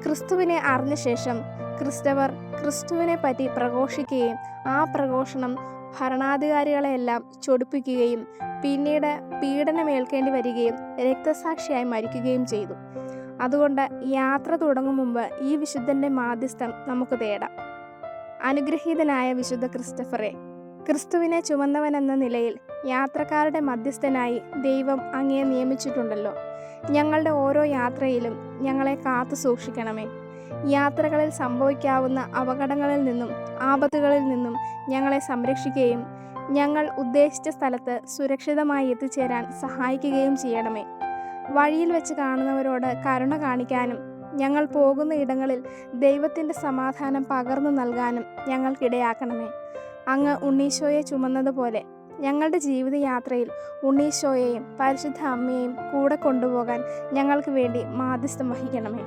ക്രിസ്തുവിനെ അറിഞ്ഞ ശേഷം ക്രിസ്തവർ ക്രിസ്തുവിനെ പറ്റി പ്രഘോഷിക്കുകയും ആ പ്രഘോഷണം ഭരണാധികാരികളെയെല്ലാം ചൊടിപ്പിക്കുകയും പിന്നീട് പീഡനമേൽക്കേണ്ടി വരികയും രക്തസാക്ഷിയായി മരിക്കുകയും ചെയ്തു. അതുകൊണ്ട് യാത്ര തുടങ്ങും മുമ്പ് ഈ വിശുദ്ധൻ്റെ മാധ്യസ്ഥം നമുക്ക് തേടാം. അനുഗ്രഹീതനായ വിശുദ്ധ ക്രിസ്റ്റഫറെ, ക്രിസ്തുവിനെ ചുമന്നവനെന്ന നിലയിൽ യാത്രക്കാരുടെ മധ്യസ്ഥനായി ദൈവം അങ്ങയെ നിയമിച്ചിട്ടുണ്ടല്ലോ. ഞങ്ങളുടെ ഓരോ യാത്രയിലും ഞങ്ങളെ കാത്തു സൂക്ഷിക്കണമേ. യാത്രകളിൽ സംഭവിക്കാവുന്ന അപകടങ്ങളിൽ നിന്നും ആപത്തുകളിൽ നിന്നും ഞങ്ങളെ സംരക്ഷിക്കുകയും ഞങ്ങൾ ഉദ്ദേശിച്ച സ്ഥലത്ത് സുരക്ഷിതമായി എത്തിച്ചേരാൻ സഹായിക്കുകയും ചെയ്യണമേ. വഴിയിൽ വെച്ച് കാണുന്നവരോട് കരുണ കാണിക്കാനും ഞങ്ങൾ പോകുന്ന ഇടങ്ങളിൽ ദൈവത്തിൻ്റെ സമാധാനം പകർന്നു നൽകാനും ഞങ്ങൾക്കിടയാക്കണമേ. അങ്ങ് ഉണ്ണീശോയെ ചുമന്നതുപോലെ ഞങ്ങളുടെ ജീവിതയാത്രയിൽ ഉണ്ണീശോയെയും പരിശുദ്ധ അമ്മയെയും കൂടെ കൊണ്ടുപോകാൻ ഞങ്ങൾക്ക് വേണ്ടി മാധ്യസ്ഥം വഹിക്കണമേ.